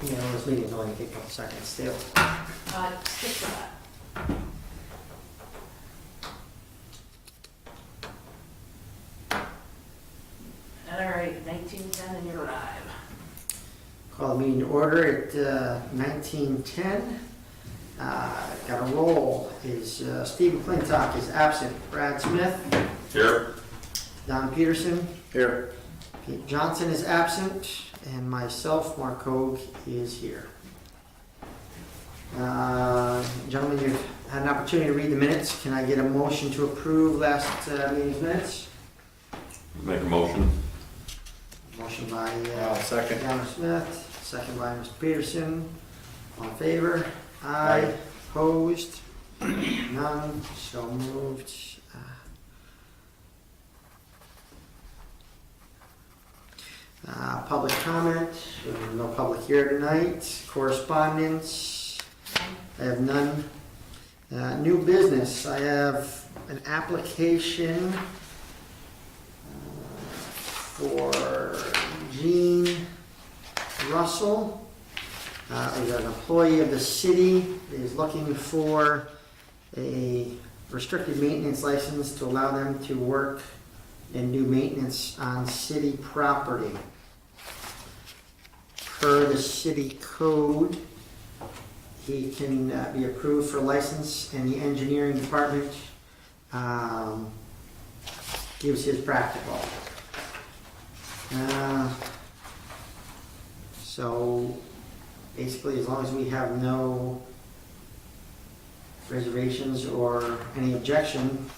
You know, this meeting's only gonna take a couple seconds still. Stick to that. All right, 1910 and you're live. Call the meeting to order at 19:10. Got a roll. Is Stephen Clintock is absent. Brad Smith. Here. Don Peterson. Here. Pete Johnson is absent. And myself, Mark Hogue, is here. Gentlemen, you've had an opportunity to read the minutes. Can I get a motion to approve last meeting's minutes? Make a motion. Motion by Second. Downer Smith, second by Mr. Peterson. All in favor? Aye. Opposed? None. So moved. Public comment. No public here tonight. Correspondence. I have none. New business. I have an application for Gene Russell, who's an employee of the city, is looking for a restricted maintenance license to allow them to work and do maintenance on city property. Per the city code, he can be approved for license, and the engineering department gives his practical. So basically, as long as we have no reservations or any objection,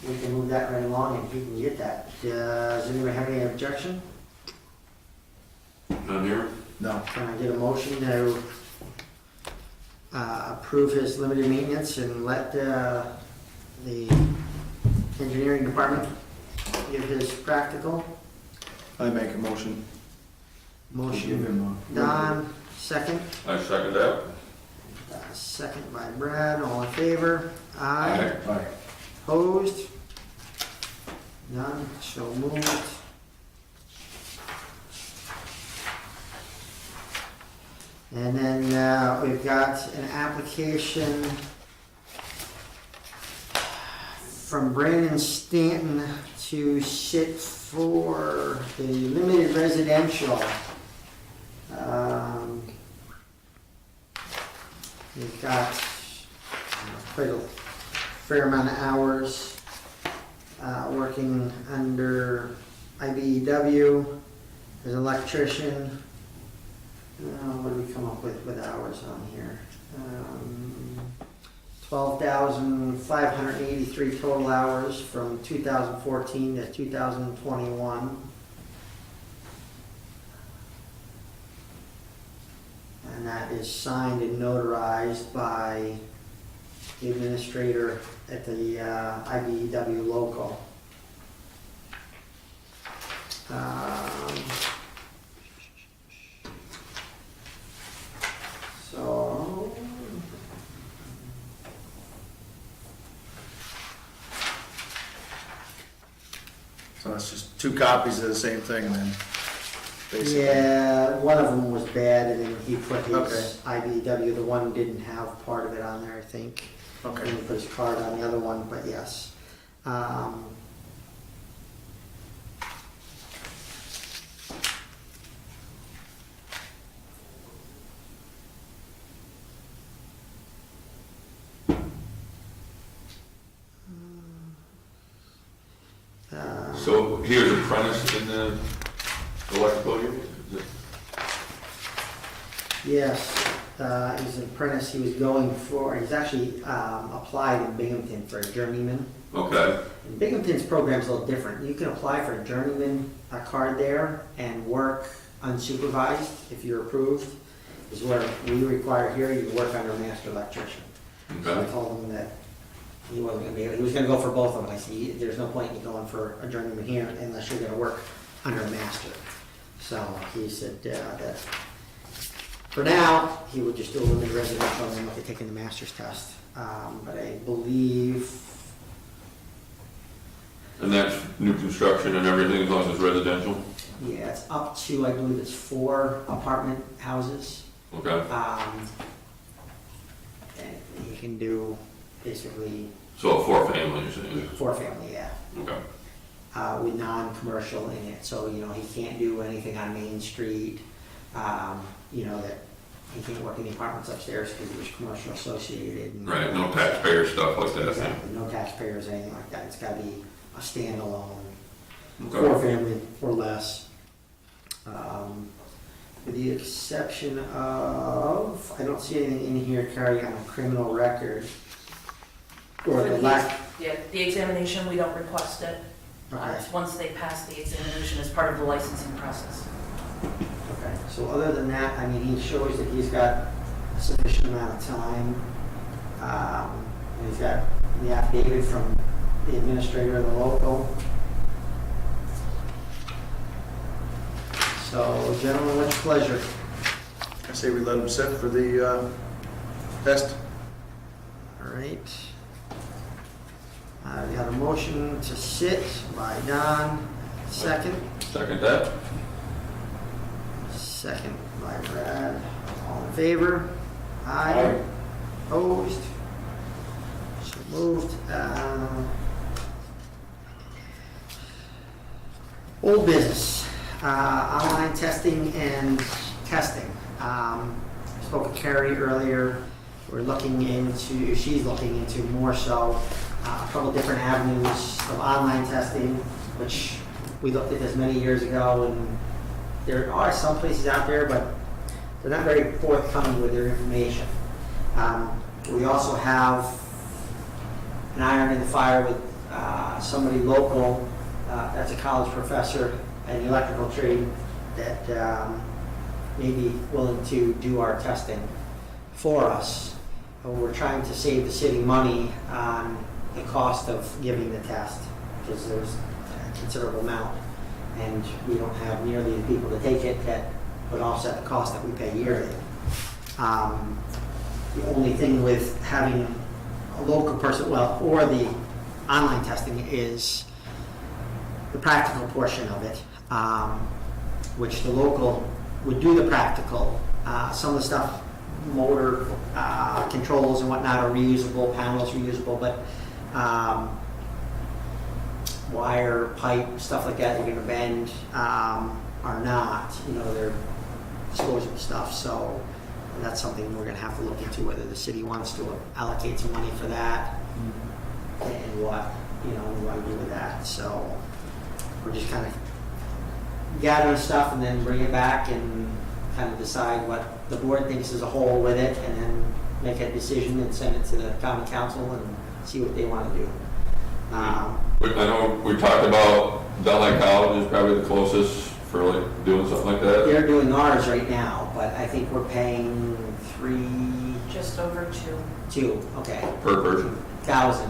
we can move that right along and he can get that. Does anyone have any objection? None here? No. Can I get a motion to approve his limited maintenance and let the engineering department give his practical? I make a motion. Give Motion, him Don, second. I second that. Second by Brad, all in favor? Aye. Aye. Opposed? None, so moved. And then we've got an application from Brandon Stanton to sit for the limited residential. We've got quite a fair amount of hours working under IBEW as an electrician. What do we come up with hours on here? 12,583 total hours from 2014 to 2021. And that is signed and notarized by the administrator at the IBEW local. So it's just two copies of the same thing then, basically. Yeah, one of them was bad, and then he put his Okay. IBEW, the one didn't have part of it on there, I think. Okay. And he put his card on the other one, but yes. So he was apprentice in the electrical union? Is it? Yes, he's an apprentice. He was going for, he's actually applied in Binghamton for a journeyman. Okay, And Binghamton's program's a little different. You can apply for a journeyman card there and work unsupervised if you're approved. Is where we require here, you work under a master electrician. So I okay. told him that he wasn't gonna be able, he was gonna go for both of them. I said, there's no point in you going for a journeyman here unless you're gonna work under a master. So he said that for now, he would just do a limited residential and then look at taking the master's test. But I believe, And that's new construction and everything as long as it's residential? Yeah, it's up to, I believe it's 4 apartment houses. Okay, And he can do basically so a 4-family, you're saying? 4 family, yeah. Okay, With non-commercial in it, so, he can't do anything on Main Street, that he can't work in the apartments upstairs because there's commercial associated. And right, no taxpayer stuff like that. Exactly, no taxpayers, anything like that, it's gotta be a standalone, Okay. 4 family or less. With the exception of, I don't see anything in here carrying on a criminal record. Or the lack, Yeah, the examination, we don't request it. okay. It's once they pass the examination as part of the licensing process. Okay, so other than that, he shows that he's got a sufficient amount of time. And he's got the affidavit from the administrator of the local. So, gentlemen, what's your pleasure? I say we let them sit for the test. All right. We got a motion to sit by Don, second. Second that? Second by Brad. All in favor? Aye. Opposed? So moved. Old business, online testing and testing. Spoke with Carrie earlier. She's looking into more so a couple different avenues of online testing, which we looked at this many years ago, and there are some places out there, but they're not very forthcoming with their information. We also have an iron in the fire with somebody local, that's a college professor in the electrical trade, that may be willing to do our testing for us. We're trying to save the city money on the cost of giving the test, because there's a considerable amount, and we don't have nearly the people to take it that would offset the cost that we pay yearly. The only thing with having a local person, or the online testing, is the practical portion of it, which the local would do the practical. Some of the stuff, motor controls and whatnot, are reusable, panels reusable, but wire, pipe, stuff like that you're gonna bend are not. They're disposable stuff. So that's something we're gonna have to look into, whether the city wants to allocate some money for that, and what we want to do with that. So we're just kind of gathering stuff and then bring it back and kind of decide what the board thinks as a whole with it, and then make a decision and send it to the county council and see what they want to do. I know we talked about Delhi College is probably the closest for like doing something like that. They're doing ours right now, but I think we're paying Just over 2. okay, Per person. $1,000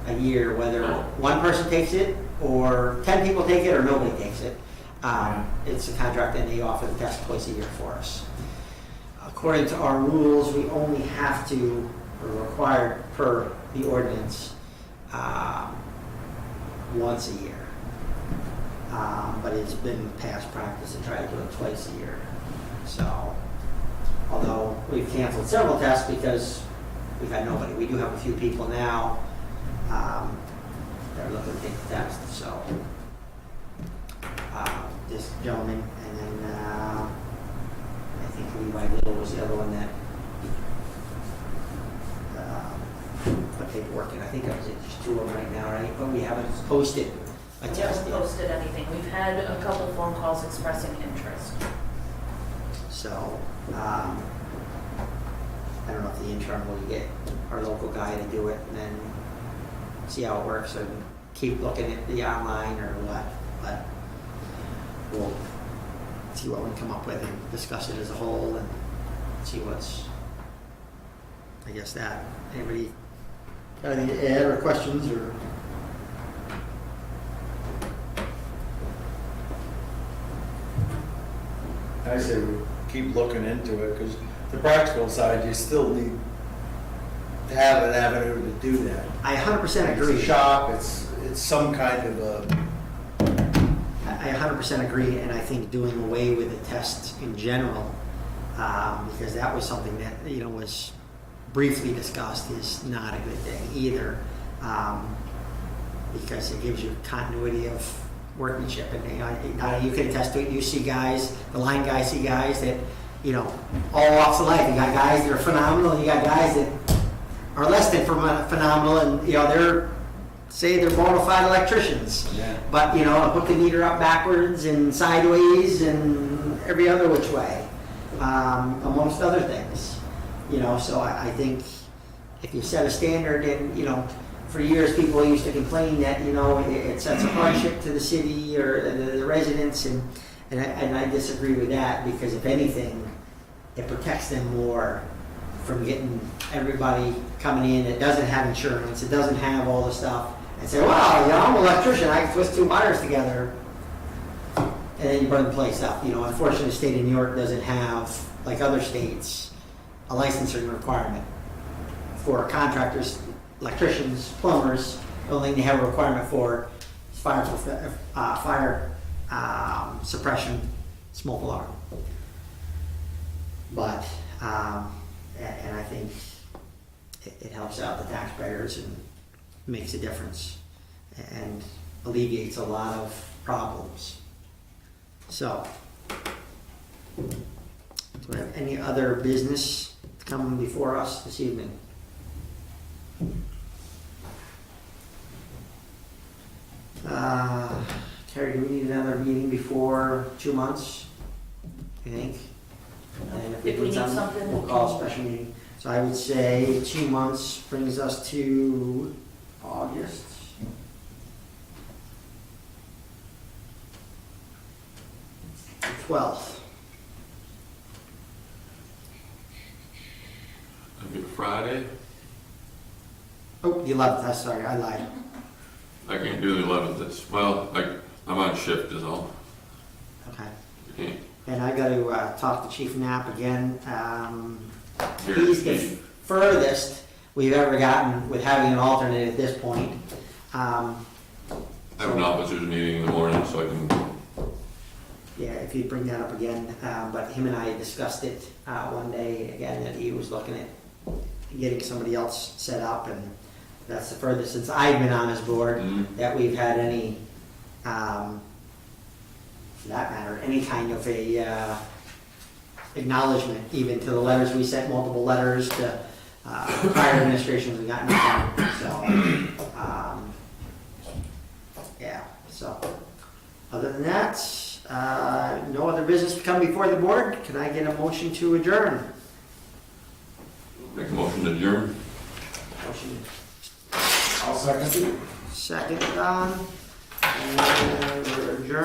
a year, whether one person takes it or 10 people take it or nobody takes it. It's a contract, and they offer the test twice a year for us. According to our rules, we only have to, or required per the ordinance, once a year. But it's been past practice to try to do it twice a year. So, although we've canceled several tests because we've had nobody. We do have a few people now that are looking to take the test. So, this gentleman, and then I think Levi Little was the other one that put paperwork in. I think that was it, just 2 of them right now, right? But we haven't posted a We test haven't yet. posted anything. We've had a couple phone calls expressing interest. So, I don't know if the interim will get our local guy to do it and then see how it works, and keep looking at the online or what, but we'll see what we can come up with and discuss it as a whole and see what's, I guess that. Anybody got any to add or questions or? I say we keep looking into it, because the practical side, you still need to have an avenue to do that. I 100% It's agree. a shop, it's some kind of a I 100% agree, and I think doing away with the test in general, because that was something that, you know, was briefly discussed, is not a good thing either, because it gives you continuity of workmanship. And you know, you can attest to it. You see guys, the line guys see guys that, you know, all walks of life. You got guys that are phenomenal, and you got guys that are less than phenomenal, and you know they're bona fide electricians. Yeah. But you know, hook the meter up backwards and sideways and every other which way, amongst other things. You know, so I think if you set a standard, and you know, for years people used to complain that, you know, it sets a hardship to the city or the residents, and I disagree with that, because if anything, it protects them more from getting everybody coming in that doesn't have insurance, it doesn't have all the stuff, and say, well, you know, I'm an electrician, I can twist two wires together, and then you burn the place up. You know, unfortunately, the state of New York doesn't have, like other states, a licensing requirement for contractors, electricians, plumbers. The only thing they have a requirement for is fire suppression, smoke alarm. But, and I think it helps out the taxpayers and makes a difference and alleviates a lot of problems. So, do we have any other business coming before us this evening? Terry, do we need another meeting before 2 months, you think? And If we do need something, we'll call a special meeting. So I would say 2 months brings us to August. The 12th. Maybe Friday? Oh, the 11th, I'm sorry, I lied. I can't do the 11th, I'm on shift is all. Okay. I can't. And I got to talk to Chief Knapp again. Here. He's the furthest we've ever gotten with having an alternate at this point. I have an officers meeting in the morning, so I can, Yeah, if you'd bring that up again, but him and I discussed it one day again, that he was looking at getting somebody else set up, and that's the furthest since I've been on his board that we've had any, for that matter, any kind of a acknowledgement, even to the letters we sent, multiple letters to prior administrations, we got nothing. So, yeah. So, other than that, no other business to come before the board. Can I get a motion to adjourn? make a motion to adjourn. Motion I'll second it. second, Don. And we're adjourned.